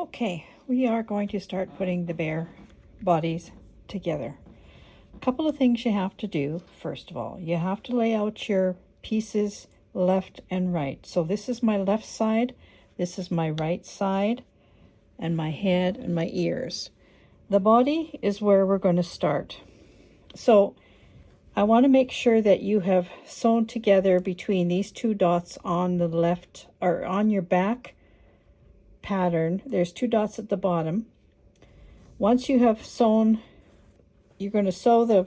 Okay, we are going to start putting the bear bodies together. A couple of things you have to do. First of all, you have to lay out your pieces left and right. So this is my left side, this is my right side, and my head and my ears. The body is where we're going to start. So I want to make sure that you have sewn together between these two dots on the left, or on your back pattern. There's two dots at the bottom. Once you have sewn, you're going to sew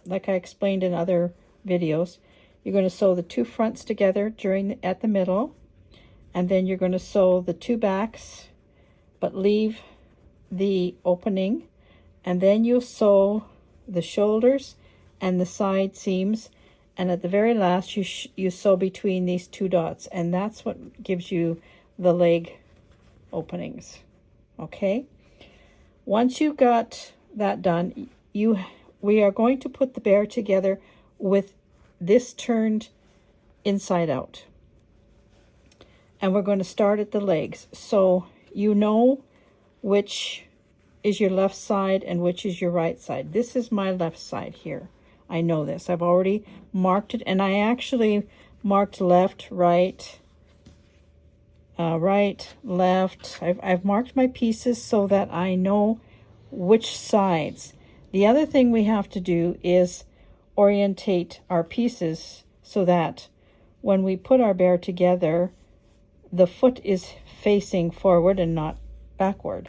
like I explained in other videos, you're going to sew the two fronts together at the middle, and then you're going to sew the two backs but leave the opening, and then you'll sew the shoulders and the side seams, and at the very last you sew between these two dots, and that's what gives you the leg openings. Okay, once you've got that done, we are going to put the bear together with this turned inside out, and we're going to start at the legs, so you know which is your left side and which is your right side. This is my left side here. I know this. I've already marked it, and I actually marked left, right, right, left. I've marked my pieces so that I know which sides. The other thing we have to do is orientate our pieces so that when we put our bear together, the foot is facing forward and not backward.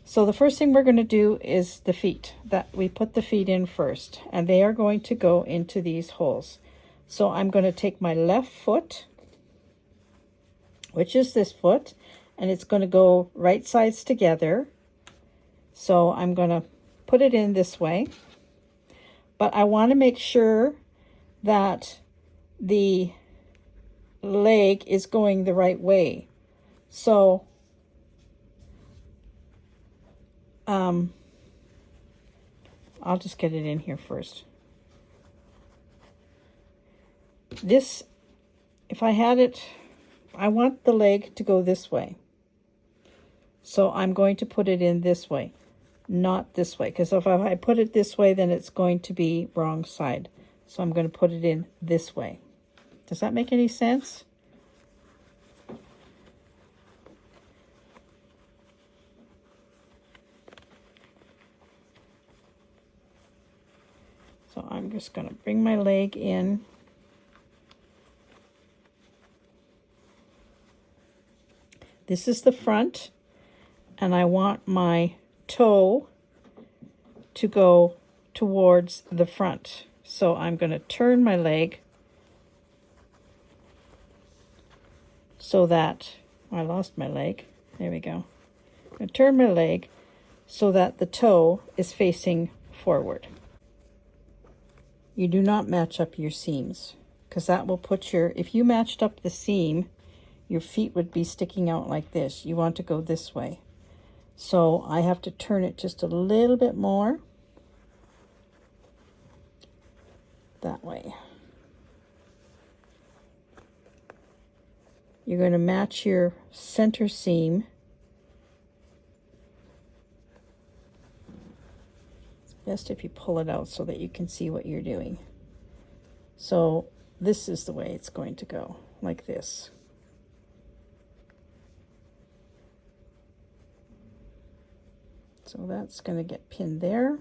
So the first thing we're going to do is the feet. That we put the feet in first, and they are going to go into these holes. So I'm going to take my left foot, which is this foot, and it's going to go right sides together. So I'm going to put it in this way, but I want to make sure that the leg is going the right way. So I'll just get it in here first. This, if I had it, I want the leg to go this way. So I'm going to put it in this way, not this way, because if I put it this way, then it's going to be wrong side. So I'm going to put it in this way. Does that make any sense? So I'm just going to bring my leg in. This is the front, and I want my toe to go towards the front. So I'm going to turn my leg so that, I lost my leg. There we go. I'm going to turn my leg so that the toe is facing forward. You do not match up your seams, because that will put if you matched up the seam, your feet would be sticking out like this. You want to go this way. So I have to turn it just a little bit more. That way. You're going to match your center seam. It's best if you pull it out so that you can see what you're doing. So this is the way it's going to go, like this. So that's going to get pinned there.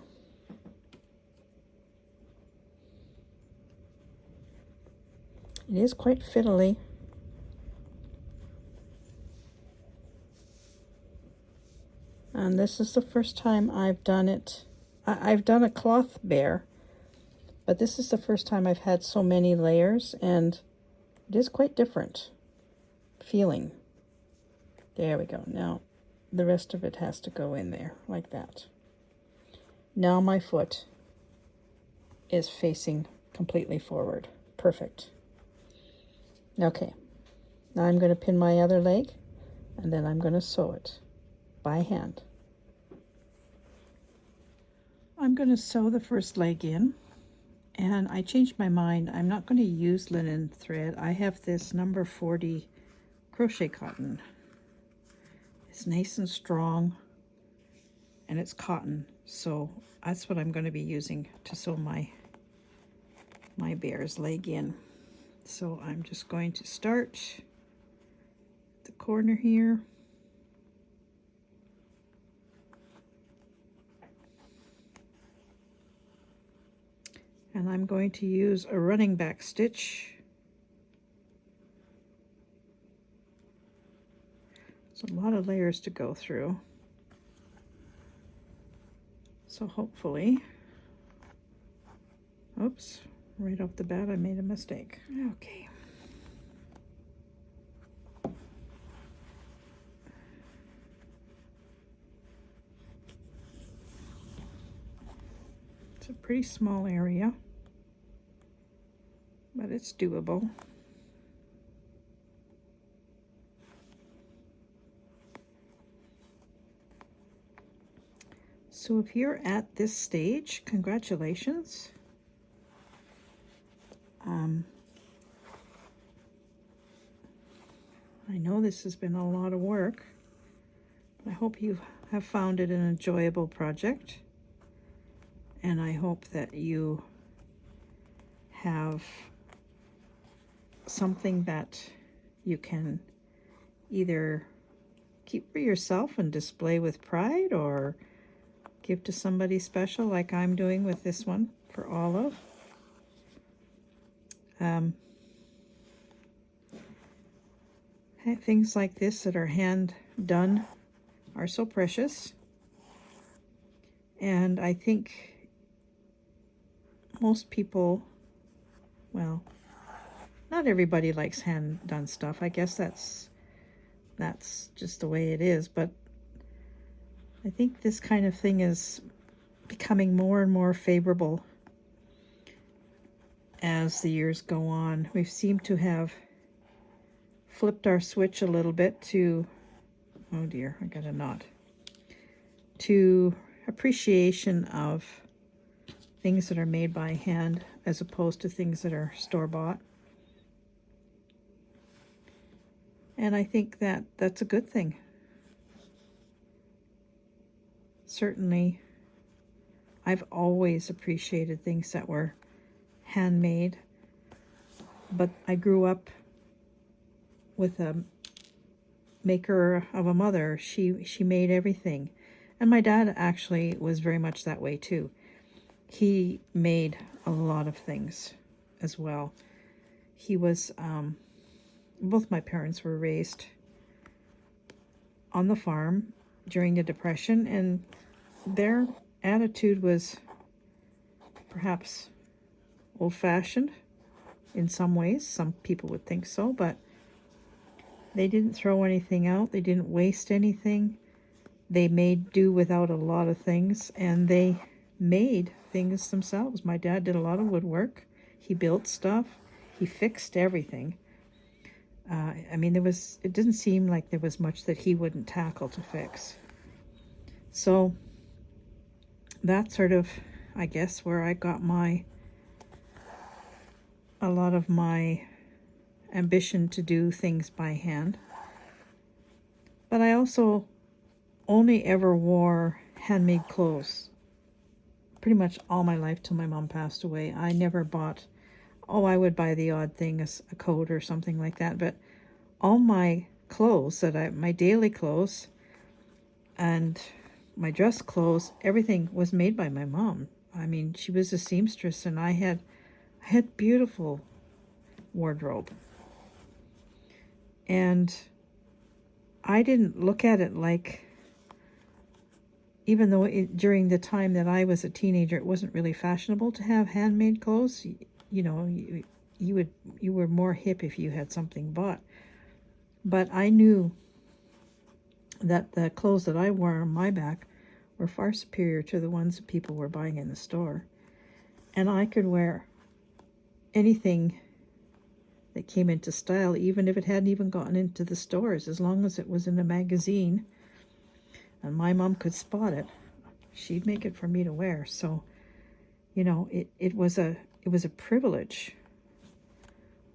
It is quite fiddly. And this is the first time I've done it. I've done a cloth bear, but this is the first time I've had so many layers, and it is quite different feeling. There we go. Now the rest of it has to go in there like that. Now my foot is facing completely forward. Perfect. Okay, now I'm going to pin my other leg, and then I'm going to sew it by hand. I'm going to sew the first leg in, and I changed my mind. I'm not going to use linen thread. I have this number 40 crochet cotton. It's nice and strong, and it's cotton, so that's what I'm going to be using to sew my bear's leg in. So I'm just going to start at the corner here. And I'm going to use a running back stitch. It's a lot of layers to go through. So hopefully, oops, right off the bat I made a mistake. Okay. It's a pretty small area, but it's doable. So if you're at this stage, congratulations. I know this has been a lot of work. I hope you have found it an enjoyable project. And I hope that you have something that you can either keep for yourself and display with pride, or give to somebody special like I'm doing with this one for Olive. Things like this that are hand done are so precious, and I think most people, well, not everybody likes hand done stuff. I guess that's just the way it is, but I think this kind of thing is becoming more and more favorable as the years go on. We seem to have flipped our switch a little bit to, oh dear, I got a knot, to appreciation of things that are made by hand as opposed to things that are store-bought. And I think that that's a good thing. Certainly, I've always appreciated things that were handmade, but I grew up with a maker of a mother. She made everything. And my dad actually was very much that way too. He made a lot of things as well. He was, both my parents were raised on the farm during the Depression, and their attitude was perhaps old-fashioned in some ways. Some people would think so, but they didn't throw anything out. They didn't waste anything. They made do without a lot of things, and they made things themselves. My dad did a lot of woodwork. He built stuff. He fixed everything. I mean, it didn't seem like there was much that he wouldn't tackle to fix. So that's sort of, I guess, where I got a lot of my ambition to do things by hand. But I also only ever wore handmade clothes pretty much all my life till my mom passed away. I never bought, I would buy the odd thing, a coat or something like that, but all my clothes my daily clothes and my dress clothes, everything was made by my mom. I mean, she was a seamstress, and I had beautiful wardrobe. And I didn't look at it like, even though during the time that I was a teenager, it wasn't really fashionable to have handmade clothes. You know, you were more hip if you had something bought. But I knew that the clothes that I wore on my back were far superior to the ones that people were buying in the store. And I could wear anything that came into style, even if it hadn't even gotten into the stores, as long as it was in a magazine and my mom could spot it, she'd make it for me to wear. So, you know, it was a privilege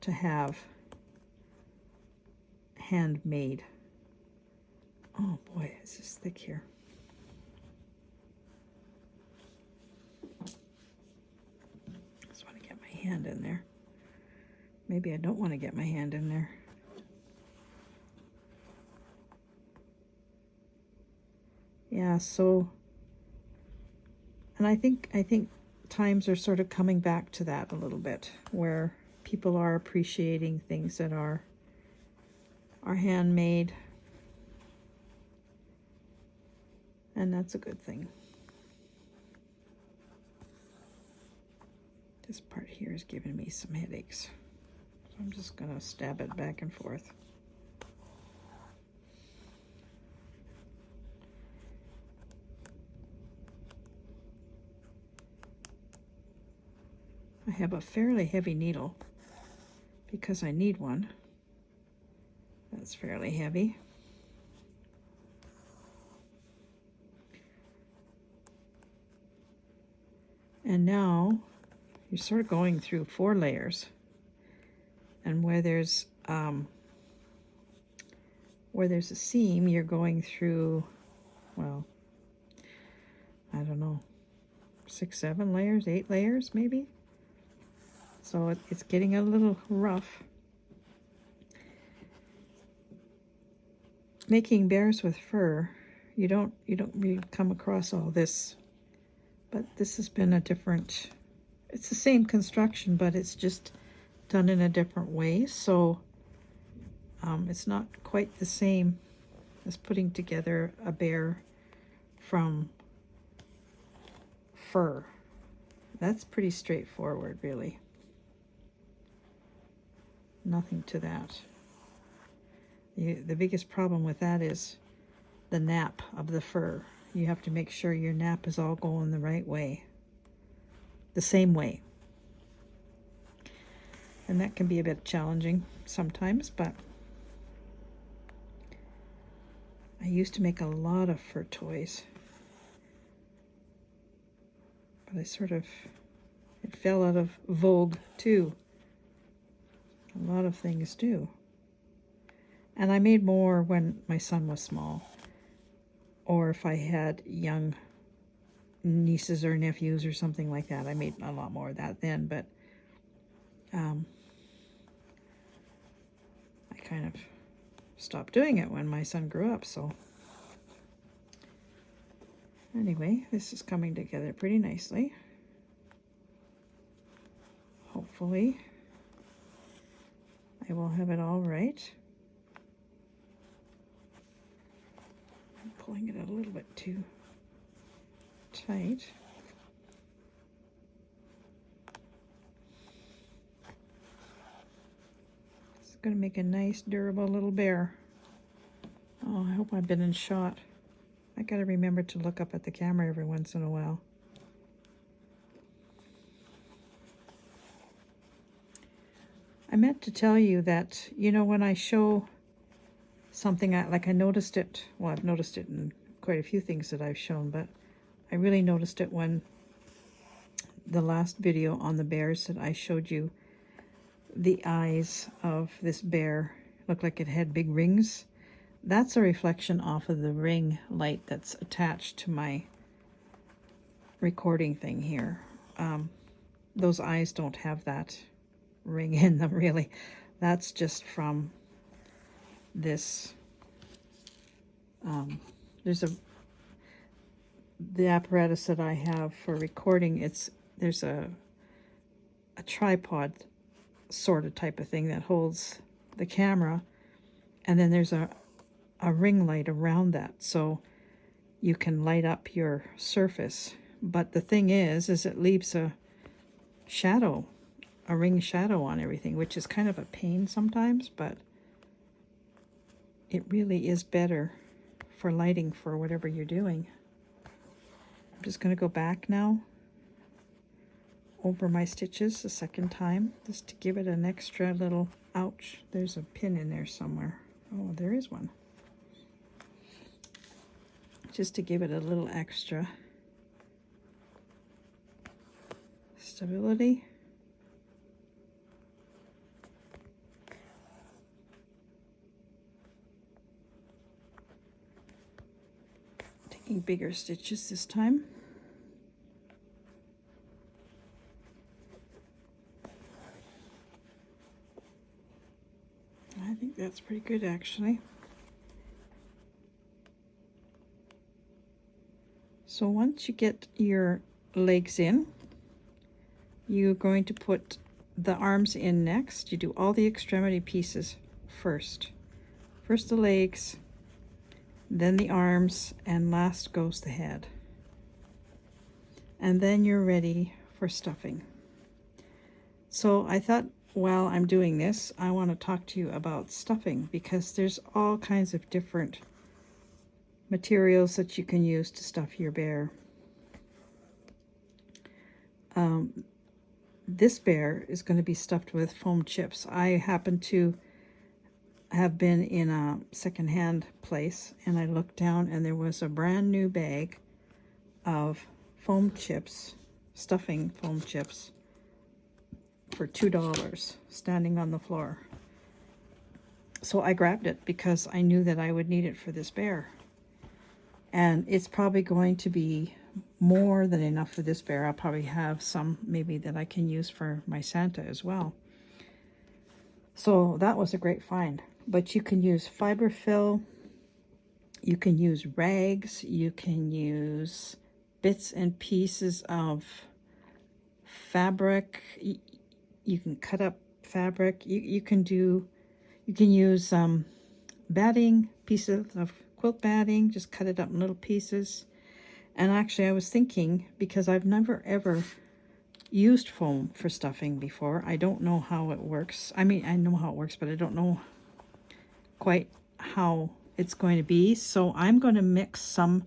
to have handmade Oh boy, this is thick here. Just want to get my hand in there. Maybe I don't want to get my hand in there. Yeah, so, and I think times are sort of coming back to that a little bit, where people are appreciating things that are handmade, and that's a good thing. This part here is giving me some headaches, so I'm just gonna stab it back and forth. I have a fairly heavy needle because I need one. That's fairly heavy. And now you're sort of going through 4 layers. And where there's a seam, you're going through, well, I don't know, 6, 7 layers, 8 layers maybe. So it's getting a little rough. Making bears with fur, you don't really come across all this, but this has been a different, it's the same construction, but it's just done in a different way. So it's not quite the same as putting together a bear from fur. That's pretty straightforward, really. Nothing to that. The biggest problem with that is the nap of the fur. You have to make sure your nap is all going the right way, the same way. And that can be a bit challenging sometimes, but I used to make a lot of fur toys. But it fell out of vogue too. A lot of things do. And I made more when my son was small, or if I had young nieces or nephews or something like that. I made a lot more of that then, but I kind of stopped doing it when my son grew up. So anyway, this is coming together pretty nicely. Hopefully I will have it all right. I'm pulling it a little bit too tight. It's going to make a nice, durable little bear. Oh, I hope I've been in shot. I got to remember to look up at the camera every once in a while. I meant to tell you that, you know, when I show something, like I noticed it, well, I've noticed it in quite a few things that I've shown, but I really noticed it when the last video on the bears that I showed you, the eyes of this bear looked like it had big rings. That's a reflection off of the ring light that's attached to my recording thing here. Those eyes don't have that ring in them, really. That's just from this. The apparatus that I have for recording, there's a tripod sort of type of thing that holds the camera, and then there's a ring light around that, so you can light up your surface. But the thing is it leaves a shadow, a ring shadow on everything, which is kind of a pain sometimes, but it really is better for lighting for whatever you're doing. I'm just going to go back now over my stitches a second time, just to give it an extra little, ouch, there's a pin in there somewhere. Oh, there is one. Just to give it a little extra stability. making bigger stitches this time. I think that's pretty good actually. So once you get your legs in, you're going to put the arms in next. You do all the extremity pieces first. First the legs, then the arms, and last goes the head. And then you're ready for stuffing. So I thought while I'm doing this, I want to talk to you about stuffing, because there's all kinds of different materials that you can use to stuff your bear. This bear is going to be stuffed with foam chips. I happen to have been in a secondhand place, and I looked down and there was a brand new bag of foam chips, stuffing foam chips, for $2 standing on the floor. So I grabbed it because I knew that I would need it for this bear. And it's probably going to be more than enough for this bear. I'll probably have some maybe that I can use for my Santa as well. So that was a great find. But you can use fiberfill, you can use rags, you can use bits and pieces of fabric, you can cut up fabric, you can use batting, pieces of quilt batting, just cut it up in little pieces. And actually I was thinking, because I've never ever used foam for stuffing before, I don't know how it works. I mean, I know how it works, but I don't know quite how it's going to be. So I'm going to mix some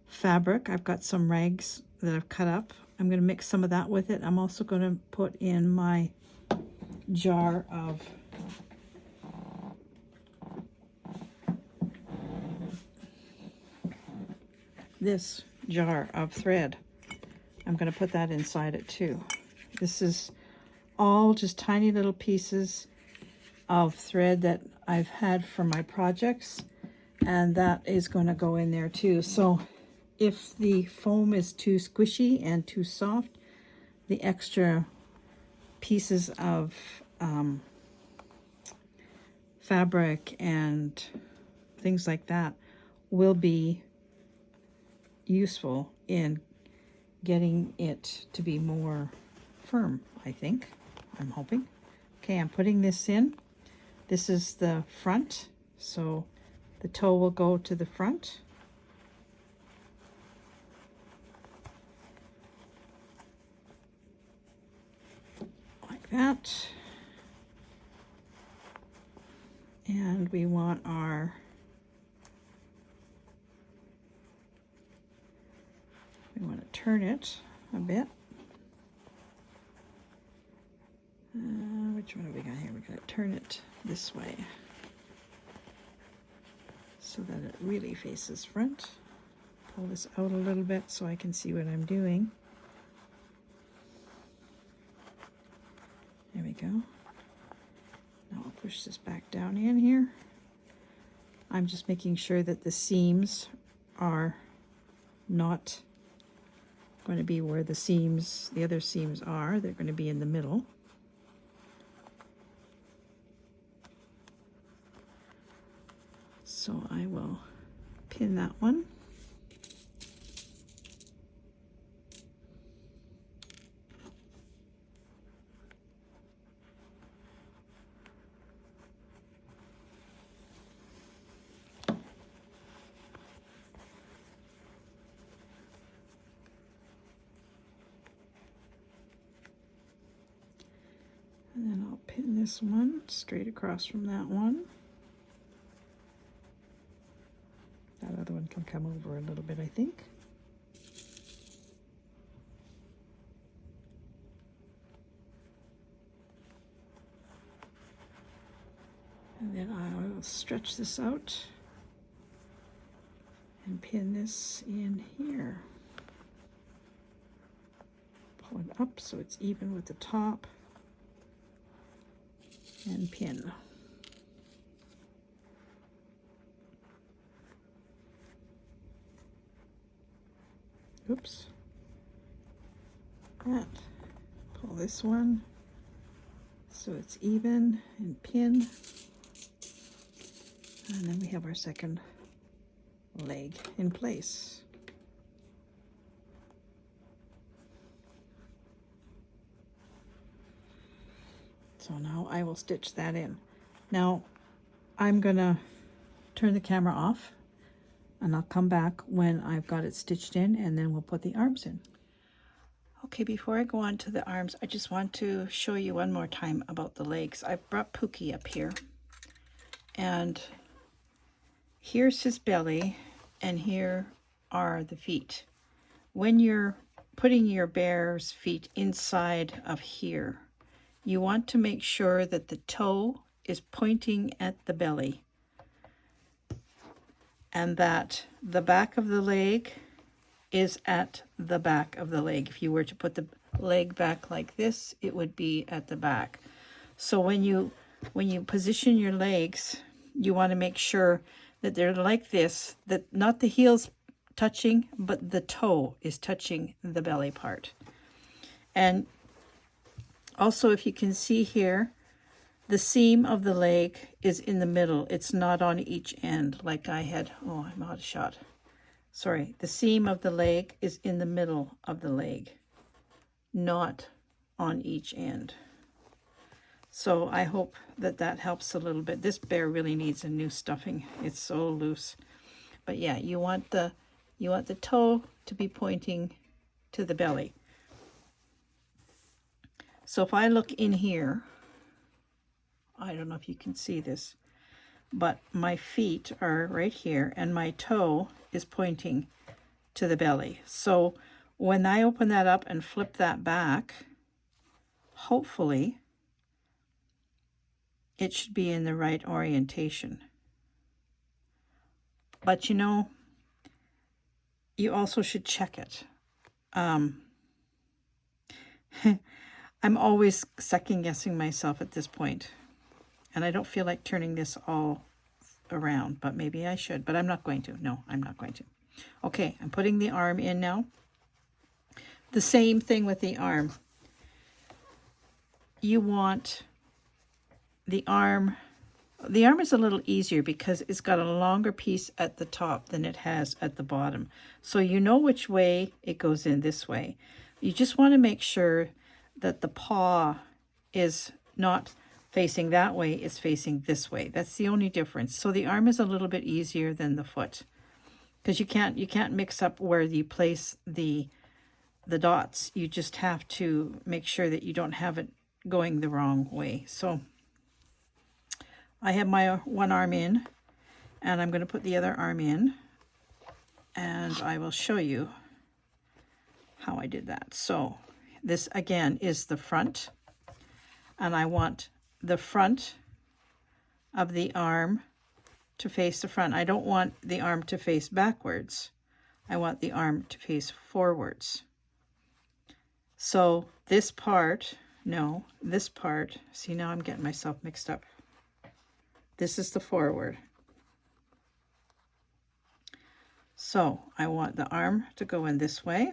fabric. I've got some rags that I've cut up. I'm going to mix some of that with it. I'm also going to put in my jar of this jar of thread. I'm going to put that inside it too. This is all just tiny little pieces of thread that I've had for my projects, and that is going to go in there too. So if the foam is too squishy and too soft, the extra pieces of fabric and things like that will be useful in getting it to be more firm, I think. I'm hoping. Okay, I'm putting this in. This is the front, so the toe will go to the front. Like that. And we want to turn it a bit. Which one have we got here? We're going to turn it this way so that it really faces front. Pull this out a little bit so I can see what I'm doing. There we go. Now I'll push this back down in here. I'm just making sure that the seams are not going to be where the other seams are. They're going to be in the middle. So I will pin that one. And then I'll pin this one straight across from that one. That other one can come over a little bit, I think. And then I will stretch this out and pin this in here. Pull it up so it's even with the top. And pin. Oops. That. Pull this one so it's even and pin. And then we have our second leg in place. So now I will stitch that in. Now I'm gonna turn the camera off and I'll come back when I've got it stitched in, and then we'll put the arms in. Okay, before I go on to the arms, I just want to show you one more time about the legs. I've brought Pookie up here, and here's his belly, and here are the feet. When you're putting your bear's feet inside of here, you want to make sure that the toe is pointing at the belly, and that the back of the leg is at the back of the leg. If you were to put the leg back like this, it would be at the back. So when you position your legs, you want to make sure that they're like this, that not the heels touching, but the toe is touching the belly part. And also, if you can see here, the seam of the leg is in the middle. It's not on each end like I had. Oh, I'm out of shot. Sorry, the seam of the leg is in the middle of the leg, not on each end. So I hope that that helps a little bit. This bear really needs a new stuffing. It's so loose. But yeah, you want the toe to be pointing to the belly. So if I look in here, I don't know if you can see this, but my feet are right here and my toe is pointing to the belly. So when I open that up and flip that back, hopefully it should be in the right orientation. But you know, you also should check it. I'm always second guessing myself at this point. And I don't feel like turning this all around, but maybe I should, but I'm not going to. No, I'm not going to. Okay, I'm putting the arm in now. The same thing with the arm. You want the arm is a little easier because it's got a longer piece at the top than it has at the bottom. So you know which way it goes in, this way. You just want to make sure that the paw is not facing that way, it's facing this way. That's the only difference. So the arm is a little bit easier than the foot, because you can't mix up where you place the dots. You just have to make sure that you don't have it going the wrong way. So I have my one arm in, and I'm going to put the other arm in, and I will show you how I did that. So this again is the front, and I want the front of the arm to face the front. I don't want the arm to face backwards. I want the arm to face forwards. So this part, see, now I'm getting myself mixed up. This is the forward. So I want the arm to go in this way.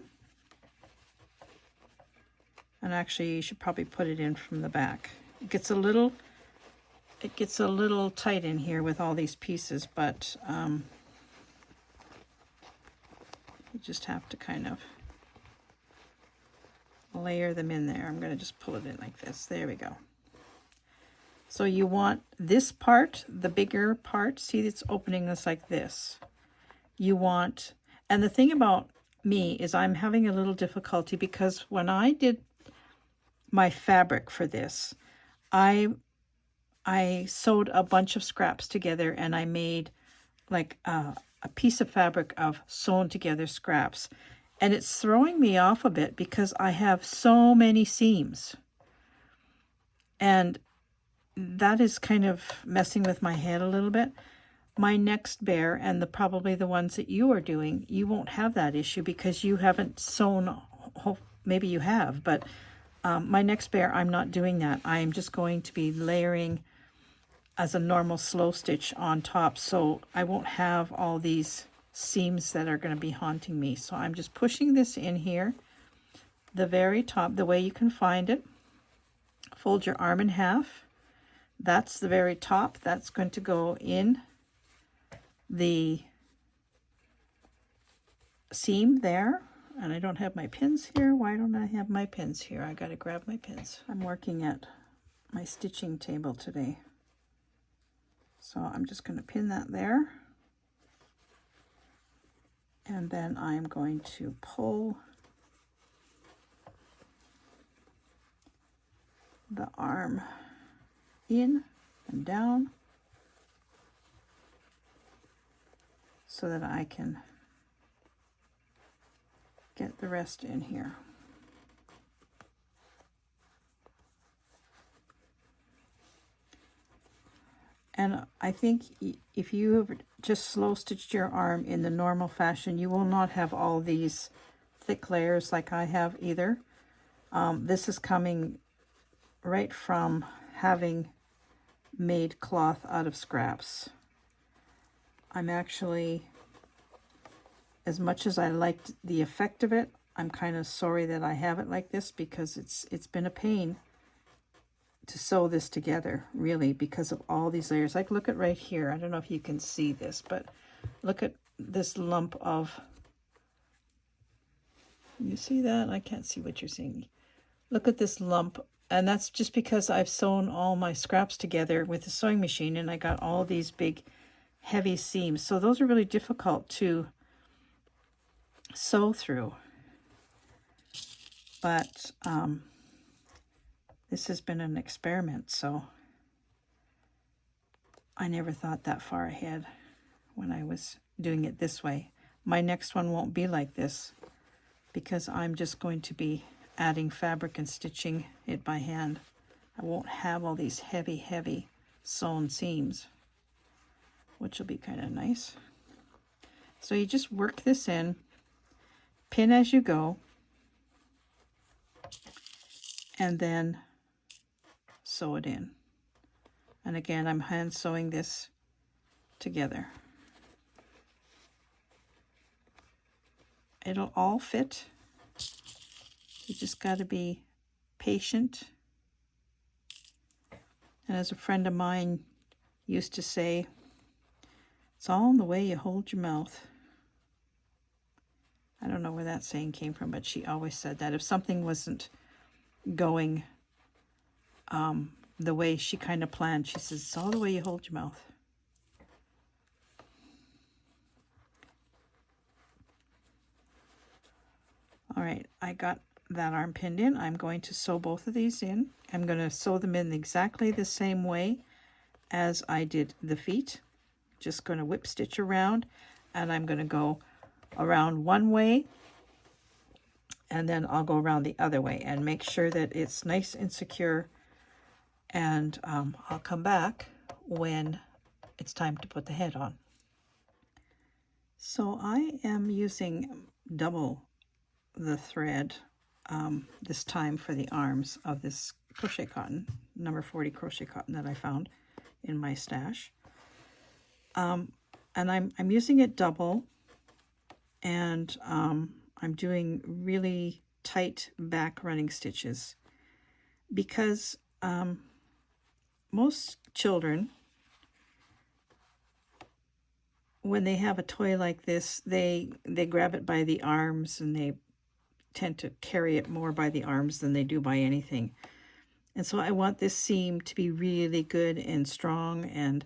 And actually, you should probably put it in from the back. It gets a little tight in here with all these pieces, but you just have to kind of layer them in there. I'm going to just pull it in like this. There we go. So you want this part, the bigger part, see, it's opening this like this. You want, and the thing about me is I'm having a little difficulty because when I did my fabric for this, I sewed a bunch of scraps together, and I made like a piece of fabric of sewn together scraps. And it's throwing me off a bit because I have so many seams. And that is kind of messing with my head a little bit. My next bear, and probably the ones that you are doing, you won't have that issue because you haven't sewn, maybe you have, but my next bear, I'm not doing that. I'm just going to be layering as a normal slow stitch on top, so I won't have all these seams that are going to be haunting me. So I'm just pushing this in here, the very top, the way you can find it. Fold your arm in half. That's the very top. That's going to go in the seam there. And I don't have my pins here. Why don't I have my pins here? I got to grab my pins. I'm working at my stitching table today. So I'm just going to pin that there. And then I'm going to pull the arm in and down so that I can get the rest in here. And I think if you have just slow stitched your arm in the normal fashion, you will not have all these thick layers like I have either. This is coming right from having made cloth out of scraps. I'm actually, as much as I liked the effect of it, I'm kind of sorry that I have it like this, because it's been a pain to sew this together, really, because of all these layers. Like, look at right here. I don't know if you can see this, but look at this lump of, you see that? I can't see what you're seeing. Look at this lump, and that's just because I've sewn all my scraps together with the sewing machine, and I got all these big heavy seams. So those are really difficult to sew through. But this has been an experiment, so I never thought that far ahead when I was doing it this way. My next one won't be like this, because I'm just going to be adding fabric and stitching it by hand. I won't have all these heavy sewn seams, which will be kind of nice. So you just work this in, pin as you go, and then sew it in. And again, I'm hand sewing this together. It'll all fit. You just got to be patient. And as a friend of mine used to say, it's all in the way you hold your mouth. I don't know where that saying came from, but she always said that. If something wasn't going the way she kind of planned, she says, it's all the way you hold your mouth. All right, I got that arm pinned in. I'm going to sew both of these in. I'm going to sew them in exactly the same way as I did the feet. Just going to whip stitch around, and I'm going to go around one way, and then I'll go around the other way and make sure that it's nice and secure. And I'll come back when it's time to put the head on. So I am using double the thread this time for the arms of this crochet cotton, number 40 crochet cotton that I found in my stash. And I'm using it double, and I'm doing really tight back running stitches, because most children, when they have a toy like this, they grab it by the arms, and they tend to carry it more by the arms than they do by anything. And so I want this seam to be really good and strong and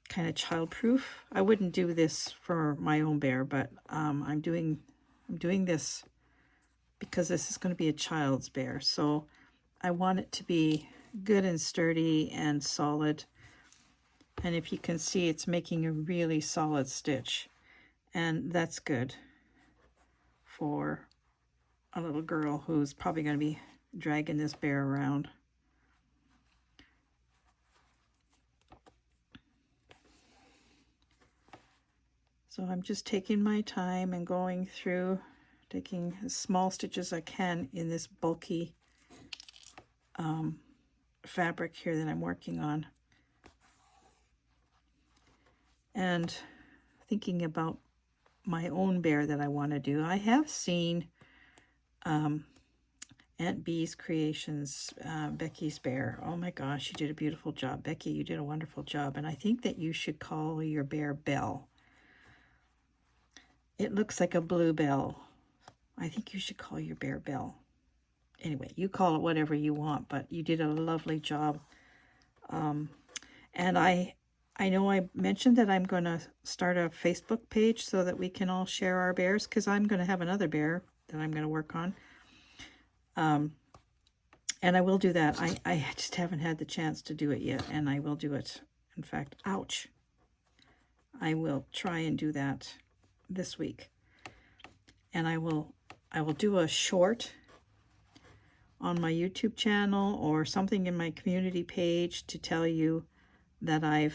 kind of childproof. I wouldn't do this for my own bear, but I'm doing this because this is going to be a child's bear. So I want it to be good and sturdy and solid. And if you can see, it's making a really solid stitch, and that's good for a little girl who's probably going to be dragging this bear around. So I'm just taking my time and going through, taking as small stitches as I can in this bulky fabric here that I'm working on, and thinking about my own bear that I want to do. I have seen Aunt B's Creations, Becky's bear. Oh my gosh, you did a beautiful job. Becky, you did a wonderful job. And I think that you should call your bear Belle. It looks like a bluebell. I think you should call your bear Belle. Anyway, you call it whatever you want, but you did a lovely job. And I know I mentioned that I'm going to start a Facebook page so that we can all share our bears, because I'm going to have another bear that I'm going to work on. And I will do that. I just haven't had the chance to do it yet, and I will do it. In fact, ouch. I will try and do that this week. And I will do a short on my YouTube channel or something in my community page to tell you that I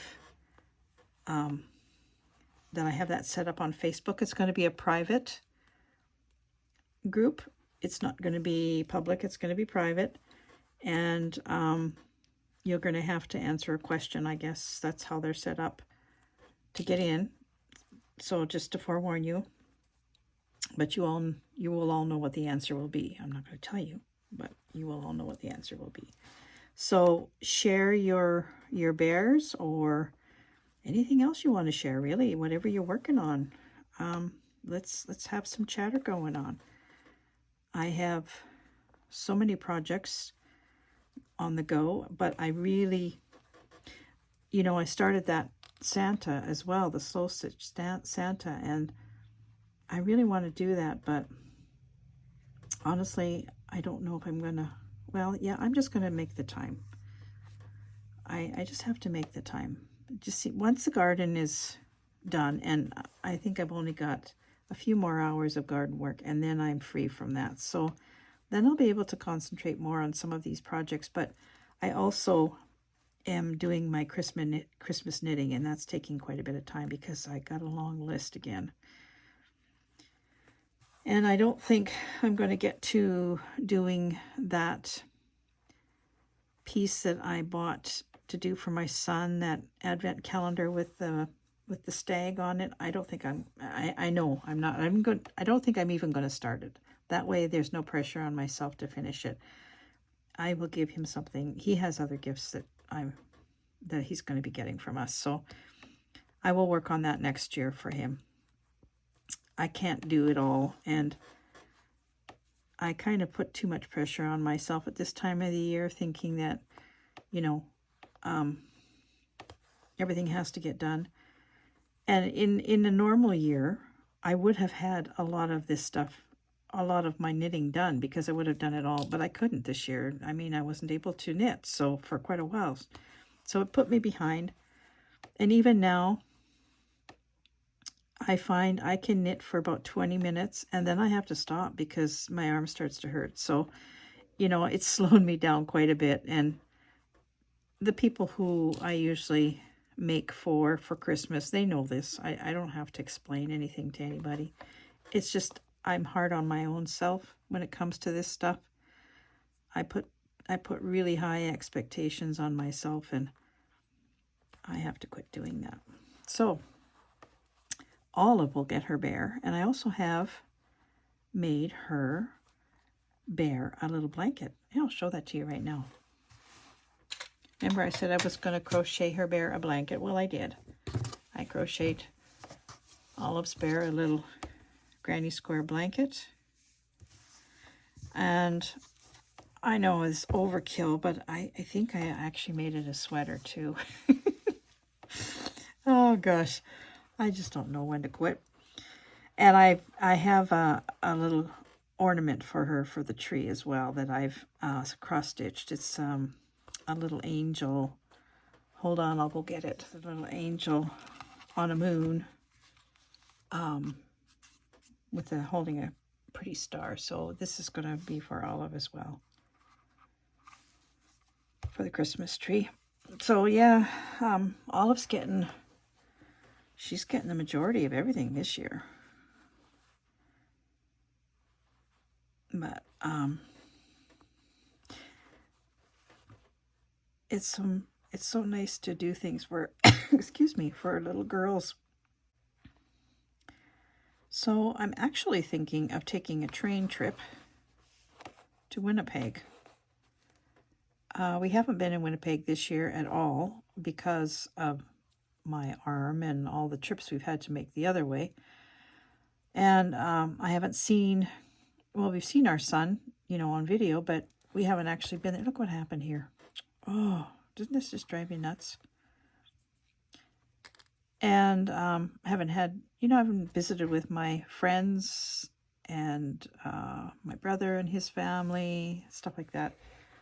have that set up on Facebook. It's going to be a private group. It's not going to be public. It's going to be private. And you're going to have to answer a question. I guess that's how they're set up to get in. So just to forewarn you. But you will all know what the answer will be. I'm not going to tell you, but you will all know what the answer will be. So share your bears or anything else you want to share, really, whatever you're working on. Let's have some chatter going on. I have so many projects on the go, but I really, I started that Santa as well, the Slow Stitch Santa, and I really want to do that, but honestly, I don't know if I'm gonna, well, yeah, I'm just gonna make the time. I just have to make the time. Just see, once the garden is done, and I think I've only got a few more hours of garden work, and then I'm free from that. So then I'll be able to concentrate more on some of these projects, but I also am doing my Christmas knitting, and that's taking quite a bit of time because I got a long list again. And I don't think I'm going to get to doing that piece that I bought to do for my son, that advent calendar with the stag on it. I don't think I know I'm not. I don't think I'm even going to start it. That way there's no pressure on myself to finish it. I will give him something. He has other gifts that he's going to be getting from us. So I will work on that next year for him. I can't do it all, and I kind of put too much pressure on myself at this time of the year, thinking that, everything has to get done. And in a normal year, I would have had a lot of this stuff, a lot of my knitting done, because I would have done it all, but I couldn't this year. I mean, I wasn't able to knit so for quite a while. So it put me behind. And even now, I find I can knit for about 20 minutes, and then I have to stop because my arm starts to hurt. So, it's slowed me down quite a bit. And the people who I usually make for Christmas, they know this. I don't have to explain anything to anybody. It's just I'm hard on my own self when it comes to this stuff. I put really high expectations on myself, and I have to quit doing that. So Olive will get her bear, and I also have made her bear a little blanket. And I'll show that to you right now. Remember I said I was going to crochet her bear a blanket? Well, I did. I crocheted Olive's bear a little granny square blanket. And I know it's overkill, but I think I actually made it a sweater too. Oh gosh. I just don't know when to quit. And I have a little ornament for her for the tree as well that I've cross-stitched. It's a little angel. Hold on, I'll go get it. The little angel on a moon with holding a pretty star. So this is going to be for Olive as well, for the Christmas tree. So yeah, Olive's she's getting the majority of everything this year. But it's so nice to do things for excuse me, for little girls. So I'm actually thinking of taking a train trip to Winnipeg. We haven't been in Winnipeg this year at all because of my arm and all the trips we've had to make the other way. And I haven't seen, well, we've seen our son, you know, on video, but we haven't actually been there. Look what happened here. Oh, doesn't this just drive me nuts? And I haven't had, you know, I haven't visited with my friends and my brother and his family, stuff like that.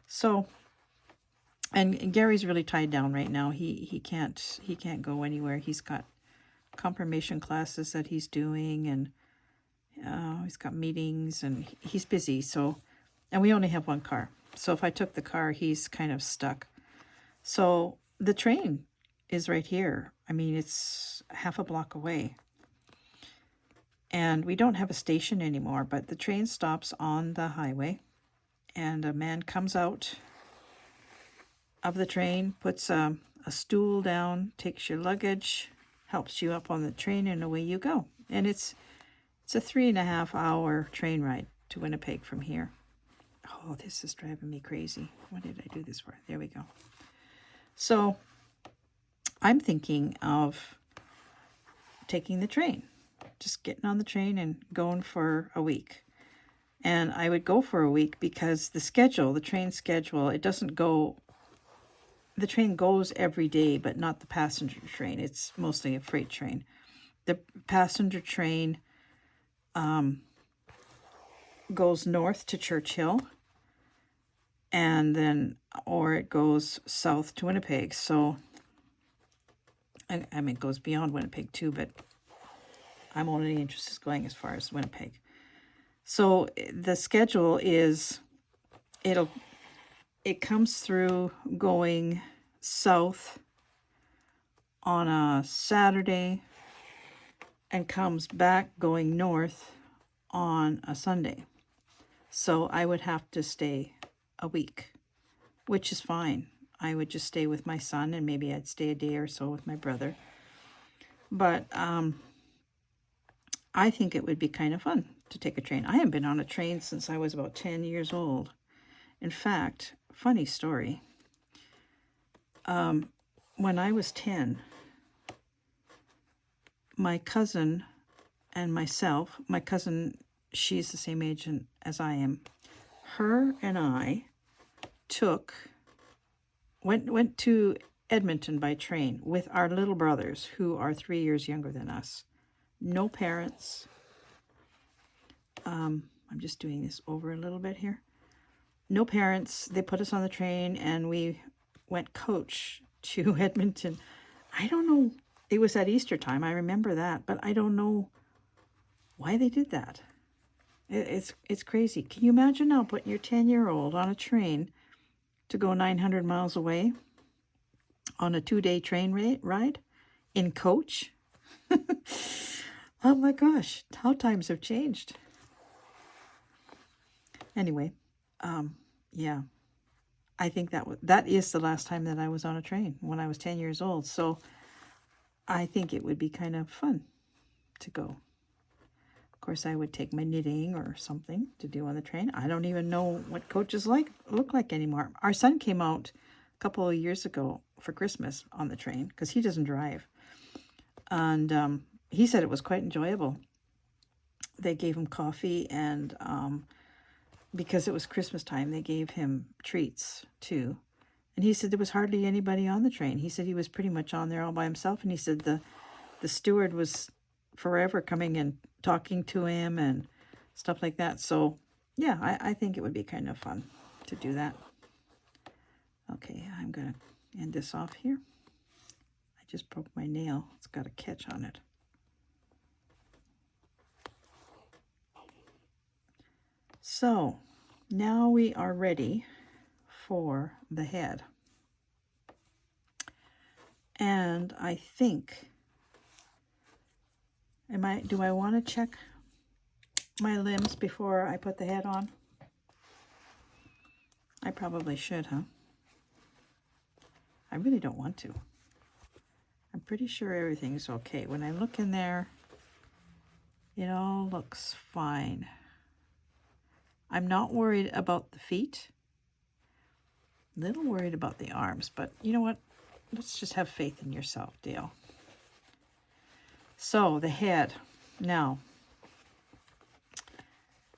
So, and Gary's really tied down right now. He can't go anywhere. He's got confirmation classes that he's doing, and he's got meetings, and he's busy. So, and we only have one car. So if I took the car, he's kind of stuck. So the train is right here. I mean, it's half a block away. And we don't have a station anymore, but the train stops on the highway, and a man comes out of the train, puts a stool down, takes your luggage, helps you up on the train, and away you go. And it's a 3.5-hour train ride to Winnipeg from here. Oh, this is driving me crazy. What did I do this for? There we go. So I'm thinking of taking the train, just getting on the train and going for a week. And I would go for a week because the train schedule, it doesn't go, the train goes every day, but not the passenger train. It's mostly a freight train. The passenger train goes north to Churchill, and then, or it goes south to Winnipeg. So, I mean, it goes beyond Winnipeg too, but I'm only interested in going as far as Winnipeg. So the schedule is, it comes through going south on a Saturday and comes back going north on a Sunday. So I would have to stay a week, which is fine. I would just stay with my son, and maybe I'd stay a day or so with my brother. But I think it would be kind of fun to take a train. I haven't been on a train since I was about 10 years old. In fact, funny story. When I was 10, my cousin and myself, my cousin, she's the same age as I am, her and I went to Edmonton by train with our little brothers, who are 3 years younger than us. No parents. I'm just doing this over a little bit here. No parents. They put us on the train, and we went coach to Edmonton. I don't know. It was at Easter time. I remember that, but I don't know why they did that. It's crazy. Can you imagine now putting your 10-year-old on a train to go 900 miles away on a 2-day train ride in coach? Oh my gosh, how times have changed. Anyway, yeah, I think that is the last time that I was on a train, when I was 10 years old. So I think it would be kind of fun to go. Of course, I would take my knitting or something to do on the train. I don't even know what coaches look like anymore. Our son came out a couple of years ago for Christmas on the train because he doesn't drive. And he said it was quite enjoyable. They gave him coffee, and because it was Christmas time, they gave him treats too. And he said there was hardly anybody on the train. He said he was pretty much on there all by himself. And he said the steward was forever coming and talking to him and stuff like that. So yeah, I think it would be kind of fun to do that. Okay, I'm going to end this off here. I just broke my nail. It's got a catch on it. So now we are ready for the head. And I think, do I want to check my limbs before I put the head on? I probably should, huh? I really don't want to. I'm pretty sure everything's okay. When I look in there, It all looks fine. I'm not worried about the feet. A little worried about the arms, but you know what? Let's just have faith in yourself, Dale. So the head. Now,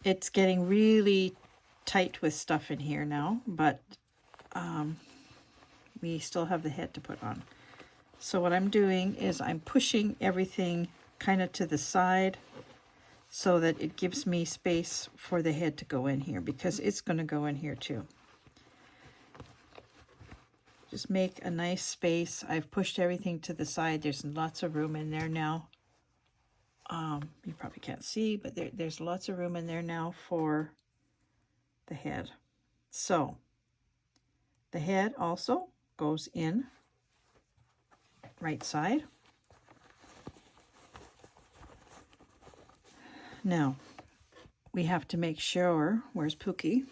it's getting really tight with stuff in here now, but we still have the head to put on. So what I'm doing is I'm pushing everything kind of to the side so that it gives me space for the head to go in here, because it's going to go in here too. Just make a nice space. I've pushed everything to the side. There's lots of room in there now. You probably can't see, but there's lots of room in there now for the head. So the head also goes in right side. Now we have to make sure, where's Pookie?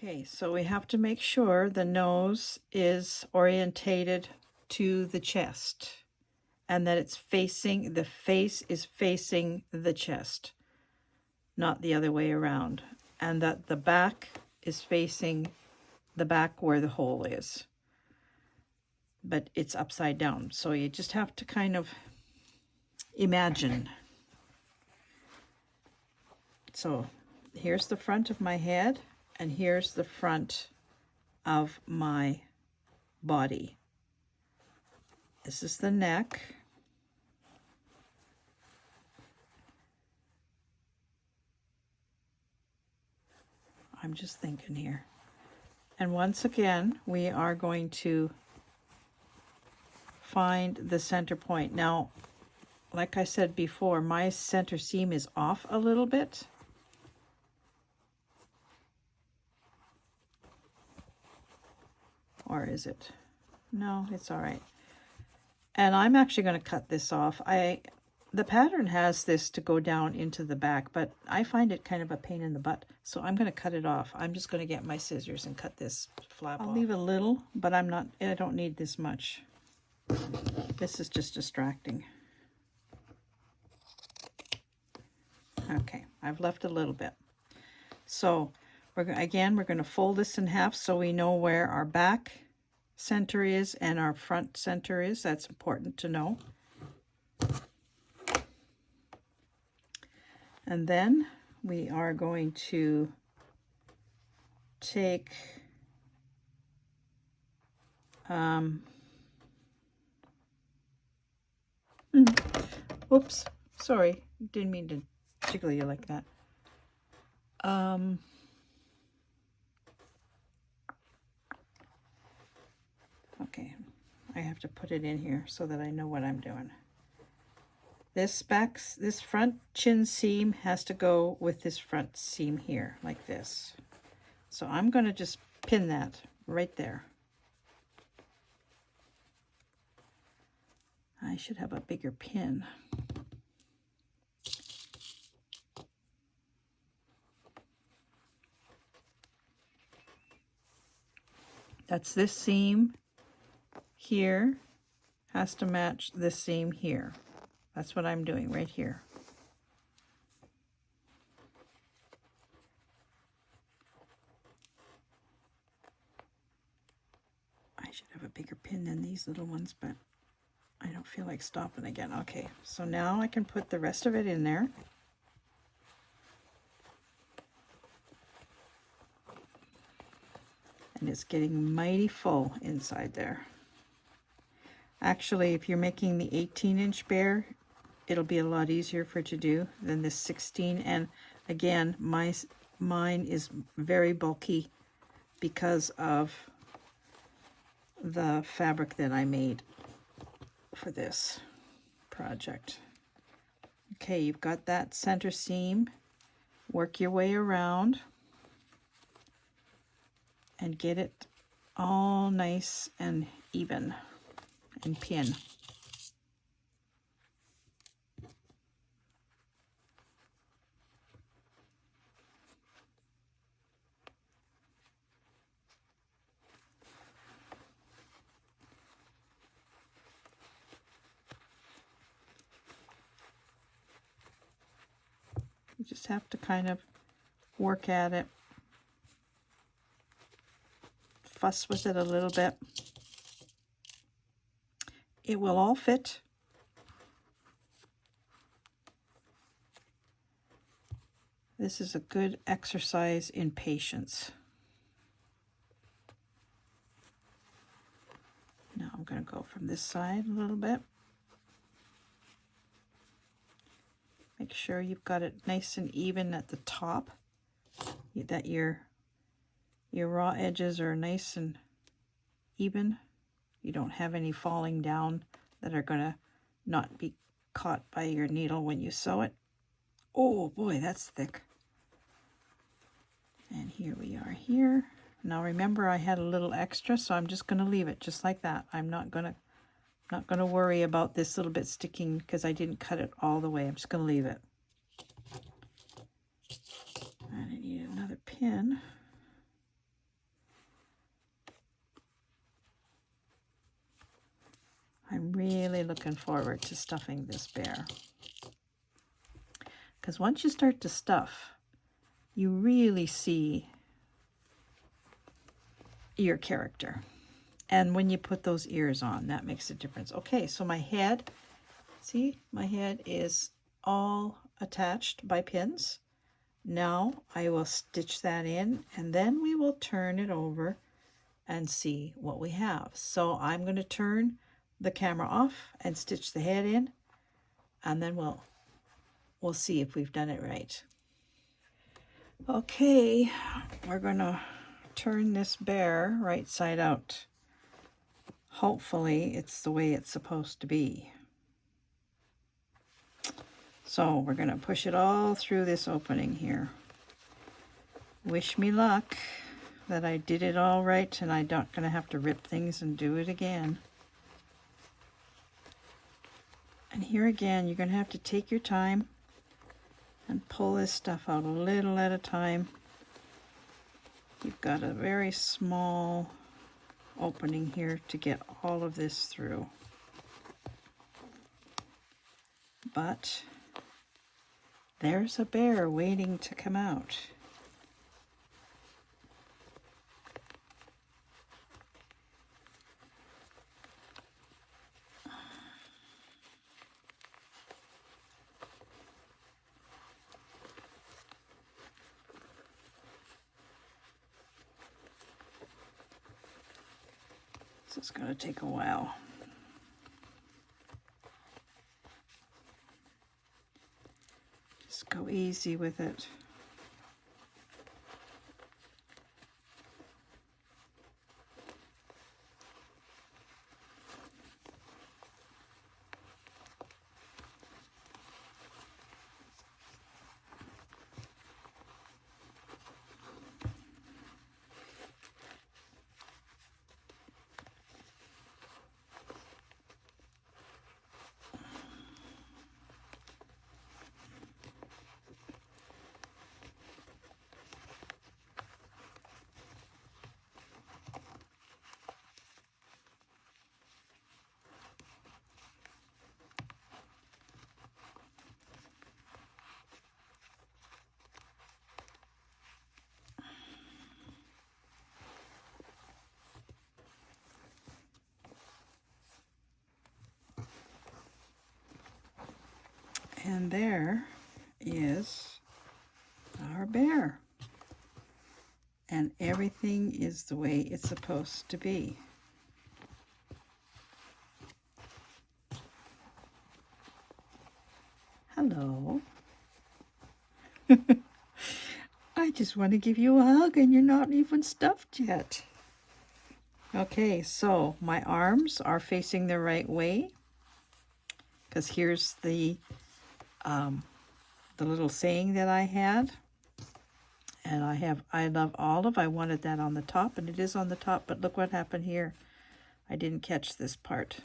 Okay, so we have to make sure the nose is orientated to the chest and that it's facing, the face is facing the chest, not the other way around, and that the back is facing the back where the hole is, but it's upside down. So you just have to kind of imagine. So here's the front of my head. And here's the front of my body. This is the neck. I'm just thinking here. And once again, we are going to find the center point. Now, like I said before, my center seam is off a little bit. Or is it? No, it's all right. And I'm actually going to cut this off. The pattern has this to go down into the back, but I find it kind of a pain in the butt. So I'm going to cut it off. I'm just going to get my scissors and cut this flap off. I'll leave a little, but I don't need this much. This is just distracting. Okay, I've left a little bit. So we're going to fold this in half so we know where our back center is and our front center is. That's important to know. And then we are going to take whoops, sorry, didn't mean to jiggle you like that. Okay, I have to put it in here so that I know what I'm doing. This front chin seam has to go with this front seam here, like this. So I'm going to just pin that right there. I should have a bigger pin. That's this seam here has to match this seam here. That's what I'm doing right here. I should have a bigger pin than these little ones, but I don't feel like stopping again. Okay, so now I can put the rest of it in there. And it's getting mighty full inside there. Actually, if you're making the 18-inch bear, it'll be a lot easier for it to do than this 16. And again, mine is very bulky because of the fabric that I made for this project. Okay, you've got that center seam. Work your way around and get it all nice and even and pin. just have to kind of work at it, fuss with it a little bit. It will all fit. This is a good exercise in patience. Now I'm going to go from this side a little bit. Make sure you've got it nice and even at the top, that your raw edges are nice and even. You don't have any falling down that are going to not be caught by your needle when you sew it. Oh boy, that's thick. And here we are here. Now remember, I had a little extra, so I'm just going to leave it just like that. I'm not going to worry about this little bit sticking because I didn't cut it all the way. I'm just going to leave it. And I need another pin. I'm really looking forward to stuffing this bear. Because once you start to stuff, you really see your character. And when you put those ears on, that makes a difference. Okay, so my head, see, my head is all attached by pins. Now I will stitch that in, and then we will turn it over and see what we have. So I'm going to turn the camera off and stitch the head in, and then we'll see if we've done it right. Okay, we're going to turn this bear right side out. Hopefully it's the way it's supposed to be. So we're going to push it all through this opening here. Wish me luck that I did it all right and I'm not going to have to rip things and do it again. And here again, you're going to have to take your time and pull this stuff out a little at a time. You've got a very small opening here to get all of this through. But there's a bear waiting to come out. This is going to take a while. Just go easy with it. And there is our bear. And everything is the way it's supposed to be. Hello. I just want to give you a hug and you're not even stuffed yet. Okay, so my arms are facing the right way because here's the little saying that I had. And I have, I love olive. I wanted that on the top, and it is on the top, but look what happened here. I didn't catch this part.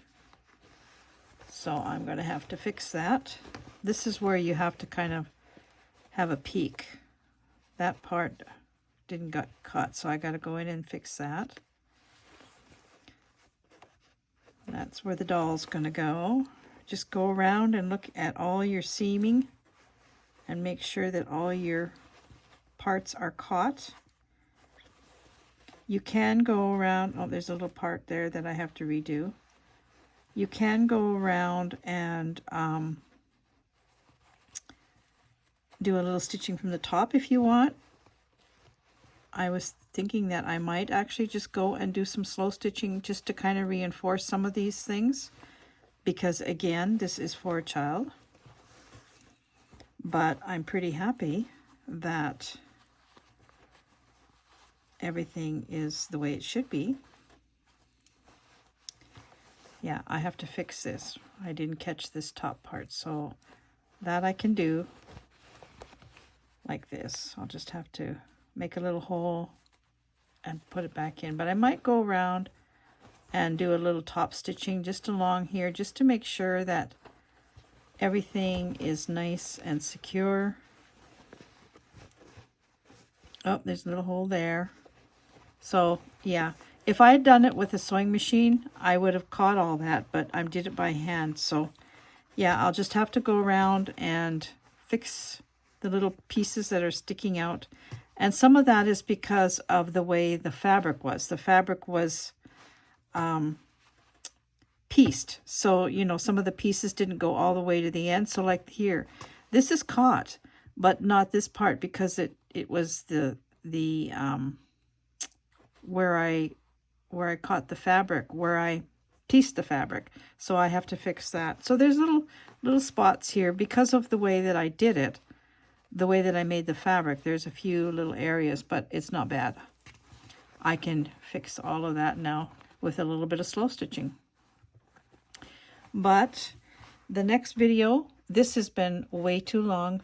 So I'm going to have to fix that. This is where you have to kind of have a peek. That part didn't get caught, so I got to go in and fix that. That's where the doll's going to go. Just go around and look at all your seaming and make sure that all your parts are caught. You can go around, oh, there's a little part there that I have to redo. You can go around and do a little stitching from the top if you want. I was thinking that I might actually just go and do some slow stitching just to kind of reinforce some of these things, because again, this is for a child. But I'm pretty happy that everything is the way it should be. Yeah, I have to fix this. I didn't catch this top part, so that I can do like this. I'll just have to make a little hole and put it back in. But I might go around and do a little top stitching just along here, just to make sure that everything is nice and secure. Oh, there's a little hole there. So yeah, if I had done it with a sewing machine, I would have caught all that, but I did it by hand. So yeah, I'll just have to go around and fix the little pieces that are sticking out. And some of that is because of the way the fabric was. The fabric was pieced. So, you know, some of the pieces didn't go all the way to the end. So like here, this is caught, but not this part, because it was the where I caught the fabric, where I pieced the fabric. So I have to fix that. So there's little spots here because of the way that I did it, the way that I made the fabric. There's a few little areas, but it's not bad. I can fix all of that now with a little bit of slow stitching. But the next video, this has been way too long.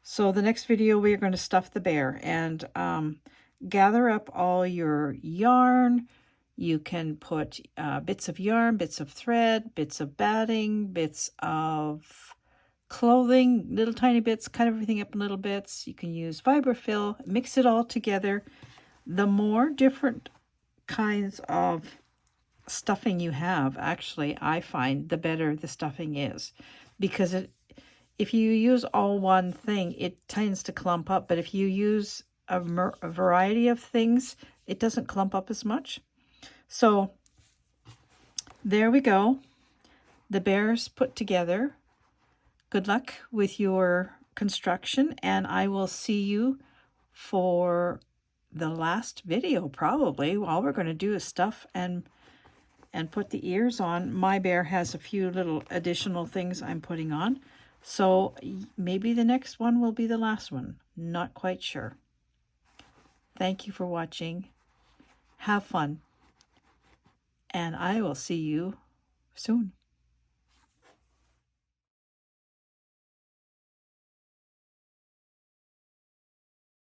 So the next video, we're going to stuff the bear and gather up all your yarn. You can put bits of yarn, bits of thread, bits of batting, bits of clothing, little tiny bits, cut everything up in little bits. You can use vibrafill, mix it all together. The more different kinds of stuffing you have, actually, I find the better the stuffing is, because if you use all one thing, it tends to clump up. But if you use a variety of things, it doesn't clump up as much. So there we go. The bear's put together. Good luck with your construction, and I will see you for the last video, probably. All we're going to do is stuff and put the ears on. My bear has a few little additional things I'm putting on. So maybe the next one will be the last one. Not quite sure. Thank you for watching. Have fun. And I will see you soon.